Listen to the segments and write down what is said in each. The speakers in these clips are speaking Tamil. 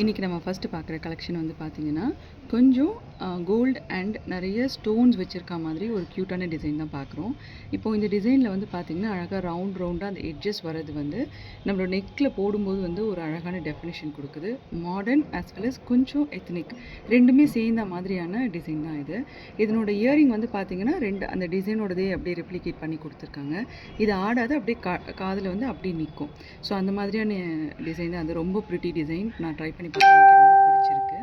இன்றைக்கி நம்ம ஃபஸ்ட்டு பார்க்குற கலெக்ஷன் வந்து பார்த்திங்கன்னா கொஞ்சம் கோல்டு அண்ட் நிறைய ஸ்டோன்ஸ் வச்சுருக்க மாதிரி ஒரு க்யூட்டான டிசைன் தான் பார்க்குறோம். இப்போது இந்த டிசைனில் வந்து பார்த்திங்கன்னா அழகாக ரவுண்டாக அந்த எட்ஜஸ் வர்றது வந்து நம்மளோட நெக்கில் போடும்போது வந்து ஒரு அழகான டெஃபினேஷன் கொடுக்குது. மாடர்ன் ஆஸ் வெல் அஸ் கொஞ்சம் எத்னிக் ரெண்டுமே சேர்ந்த மாதிரியான டிசைன் தான் இது. இதனோட இயரிங் வந்து பார்த்திங்கன்னா அந்த டிசைனோடதே அப்படியே ரெப்ளிகேட் பண்ணி கொடுத்துருக்காங்க. இது ஆடாது, அப்படியே காதில் வந்து அப்படியே நிற்கும். ஸோ அந்த மாதிரியான டிசைன் தான் அது. ரொம்ப ப்ரிட்டி டிசைன். நான் ட்ரை பண்ணி பார்த்தேன், எனக்கு ரொம்ப பிடிச்சிருக்கு.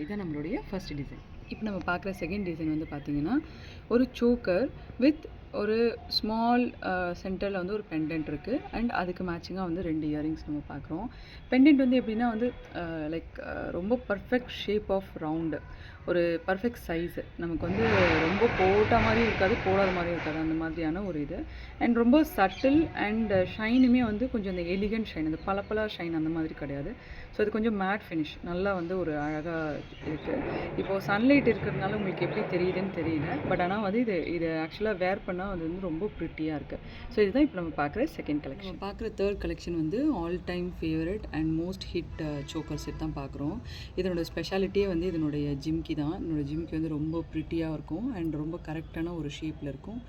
இதுதான் நம்மளுடைய ஃபர்ஸ்ட் டிசைன். இப்போ நம்ம பார்க்குற செகண்ட் டிசைன் வந்து பார்த்திங்கன்னா ஒரு சோக்கர் வித் ஒரு ஸ்மால் சென்டரில் வந்து ஒரு பெண்டன்ட் இருக்குது. அண்ட் அதுக்கு மேட்சிங்காக வந்து 2 இயரிங்ஸ் நம்ம பார்க்குறோம். பெண்டன்ட் வந்து எப்படின்னா வந்து லைக் ரொம்ப பர்ஃபெக்ட் ஷேப் ஆஃப் ரவுண்டு, ஒரு பர்ஃபெக்ட் சைஸு. நமக்கு வந்து ரொம்ப போட்ட மாதிரியும் இருக்காது, போடாத மாதிரியும் இருக்காது, அந்த மாதிரியான ஒரு இது. அண்ட் ரொம்ப சட்டில் அண்ட் ஷைனுமே வந்து கொஞ்சம் அந்த எலிகன்ட் ஷைன், அந்த பளபள ஷைன் அந்த மாதிரி கிடையாது. ஸோ அது கொஞ்சம் மேட் ஃபினிஷ், நல்லா வந்து ஒரு அழகாக இருக்குது. இப்போது சன்லைட் இருக்கிறதுனால உங்களுக்கு எப்படி தெரியுதுன்னு தெரியல, பட் ஆனால் வந்து இது ஆக்சுவலாக வேர் பண்ணால் அது வந்து ரொம்ப ப்ரிட்டியாக இருக்குது. ஸோ இதுதான் இப்போ நம்ம பார்க்குற செகண்ட் கலெக்ஷன். நம்ம பார்க்குற தேர்ட் கலெக்ஷன் வந்து all time favourite and most hit choker set தான் பார்க்குறோம். இதனோட ஸ்பெஷாலிட்டியே வந்து இதனுடைய ஜிம்கி தான். என்னோடய ஜிம்கி வந்து ரொம்ப ப்ரிட்டியாக இருக்கும் அண்ட் ரொம்ப கரெக்டான ஒரு ஷேப்பில் இருக்கும்.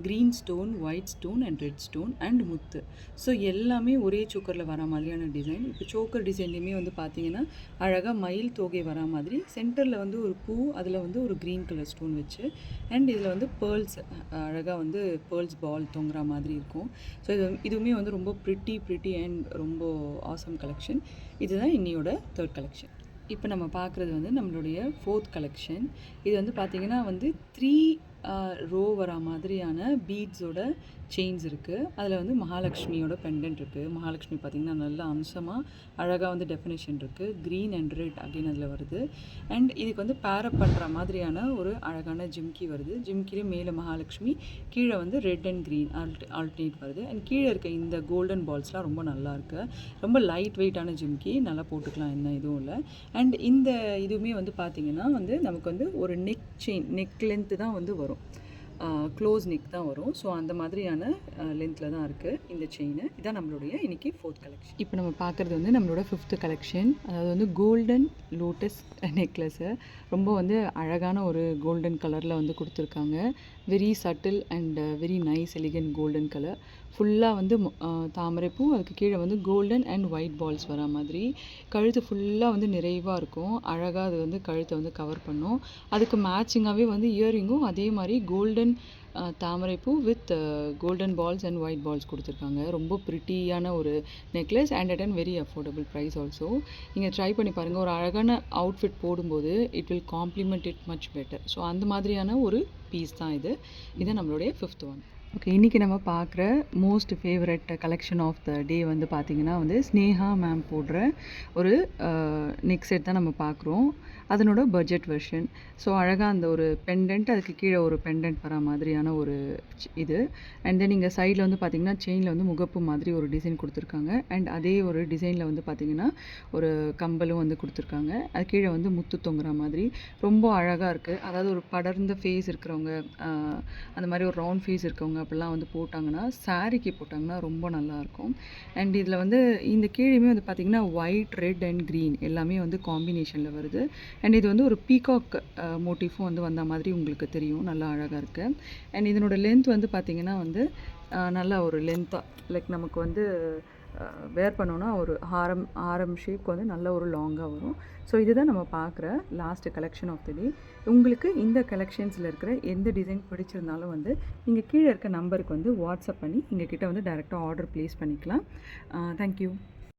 Green stone, white stone and red stone and Muthu. So எல்லாமே ஒரே சோக்கரில் வர மாதிரியான டிசைன். இப்போ சோக்கர் டிசைன்லேயுமே வந்து பார்த்தீங்கன்னா அழகாக மயில் தோகை வரா மாதிரி சென்டரில் வந்து ஒரு பூ, அதில் வந்து ஒரு க்ரீன் கலர் ஸ்டோன் வச்சு அண்ட் இதில் வந்து பேர்ல்ஸ், அழகாக வந்து பேர்ல்ஸ் பால் தொங்குற மாதிரி இருக்கும். ஸோ இதுவுமே வந்து ரொம்ப ப்ரிட்டி அண்ட் ரொம்ப ஆசம் கலெக்ஷன். இதுதான் இன்னையோட தேர்ட் கலெக்ஷன். இப்போ நம்ம பார்க்குறது வந்து நம்மளுடைய ஃபோர்த் கலெக்ஷன். இது வந்து பார்த்திங்கன்னா வந்து 3 ரோ வரா மாதிரியான பீட்ஸோட செயின்ஸ் இருக்குது. அதில் வந்து மகாலட்சுமியோட பெண்டன்ட் இருக்குது. மகாலட்சுமி பார்த்திங்கன்னா நல்ல அம்சமாக அழகாக வந்து டெஃபினேஷன் இருக்குது. க்ரீன் அண்ட் ரெட் அகைன் அதில் வருது. அண்ட் இதுக்கு வந்து பேரப் பண்ணுற மாதிரியான ஒரு அழகான ஜிம்கி வருது. ஜிம்கிலே மேலே மகாலட்சுமி, கீழே வந்து ரெட் அண்ட் க்ரீன் ஆல்டர்னேட் வருது. அண்ட் கீழே இருக்க இந்த கோல்டன் பால்ஸ்லாம் ரொம்ப நல்லாயிருக்கு. ரொம்ப லைட் வெயிட்டான ஜிம்கி, நல்லா போட்டுக்கலாம், என்ன இதுவும் இல்லை. அண்ட் இந்த இதுவுமே வந்து பார்த்திங்கன்னா வந்து நமக்கு வந்து ஒரு நெக் லென்த்து தான் வந்து வரும், க்ளோஸ் நெக் தான் வரும். ஸோ அந்த மாதிரியான லென்த்தில் தான் இருக்குது இந்த செயின். இதான் நம்மளுடைய இன்றைக்கி ஃபோர்த் கலெக்ஷன். இப்போ நம்ம பார்க்குறது வந்து நம்மளோட ஃபிஃப்த்து கலெக்ஷன். அதாவது வந்து கோல்டன் லோட்டஸ் நெக்லஸ்ஸு. ரொம்ப வந்து அழகான ஒரு கோல்டன் கலரில் வந்து கொடுத்துருக்காங்க. Very subtle and very nice elegant golden colour. ஃபுல்லாக வந்து தாமரைப்பூ, அதுக்கு கீழே வந்து கோல்டன் அண்ட் ஒயிட் பால்ஸ் வரா மாதிரி. கழுத்து ஃபுல்லாக வந்து நிறைவாக இருக்கும். அழகாக அது வந்து கழுத்தை வந்து கவர் பண்ணும். அதுக்கு மேட்சிங்காகவே வந்து இயரிங்கும் அதே மாதிரி கோல்டன் தாமரைப்பூ with golden balls and white balls கொடுத்துருக்காங்க. ரொம்ப ப்ரிட்டியான ஒரு necklace and at and very affordable price also. நீங்கள் ட்ரை பண்ணி பாருங்கள். ஒரு அழகான அவுட்ஃபிட் போடும்போது it will complement it much better. So அந்த மாதிரியான ஒரு பீஸ் தான் இது. இது நம்மளுடைய ஃபிஃப்த் ஒன். ஓகே, இன்றைக்கி நம்ம பார்க்குற most favourite collection of the day வந்து பார்த்திங்கன்னா வந்து ஸ்னேஹா மேம் போடுற ஒரு நெக் செட் தான் நம்ம பார்க்குறோம். அதனோட பட்ஜெட் வெர்ஷன். ஸோ அழகாக அந்த ஒரு பெண்டன்ட், அதுக்கு கீழே ஒரு பெண்டன்ட் வர மாதிரியான ஒரு இது. அண்ட் தென் இங்கே சைடில் வந்து பார்த்திங்கன்னா செயினில் வந்து முகப்பு மாதிரி ஒரு டிசைன் கொடுத்துருக்காங்க. அண்ட் அதே ஒரு டிசைனில் வந்து பார்த்திங்கன்னா ஒரு கம்பலும் வந்து கொடுத்துருக்காங்க. அது கீழே வந்து முத்து தொங்குற மாதிரி ரொம்ப அழகாக இருக்குது. அதாவது ஒரு படர்ந்த ஃபேஸ் இருக்கிறவங்க, அந்த மாதிரி ஒரு ரவுண்ட் ஃபேஸ் இருக்கவங்க அப்படிலாம் வந்து போட்டாங்கன்னா, சாரிக்கு போட்டாங்கன்னா ரொம்ப நல்லாயிருக்கும். அண்ட் இதில் வந்து இந்த கீழேயுமே வந்து பார்த்திங்கன்னா ஒயிட், ரெட் அண்ட் க்ரீன் எல்லாமே வந்து காம்பினேஷனில் வருது. அண்ட் இது வந்து ஒரு பீகாக் மோட்டிஃபும் வந்து வந்த மாதிரி உங்களுக்கு தெரியும். நல்லா அழகாக இருக்குது. அண்ட் இதனோட லென்த் வந்து பார்த்திங்கன்னா வந்து நல்லா ஒரு லென்த்தாக, லைக் நமக்கு வந்து வேர் பண்ணோன்னா ஒரு ஆரம் ஷேப்க்கு வந்து நல்ல ஒரு லாங்காக வரும். ஸோ இதுதான் நம்ம பார்க்குற லாஸ்ட்டு கலெக்ஷன் ஆஃப் தி டே. உங்களுக்கு இந்த கலெக்ஷன்ஸில் இருக்கிற எந்த டிசைன் பிடிச்சிருந்தாலும் வந்து நீங்கள் கீழே இருக்க நம்பருக்கு வந்து வாட்ஸ்அப் பண்ணி எங்கள் கிட்டே வந்து டைரெக்டாக ஆர்டர் ப்ளேஸ் பண்ணிக்கலாம். தேங்க்யூ.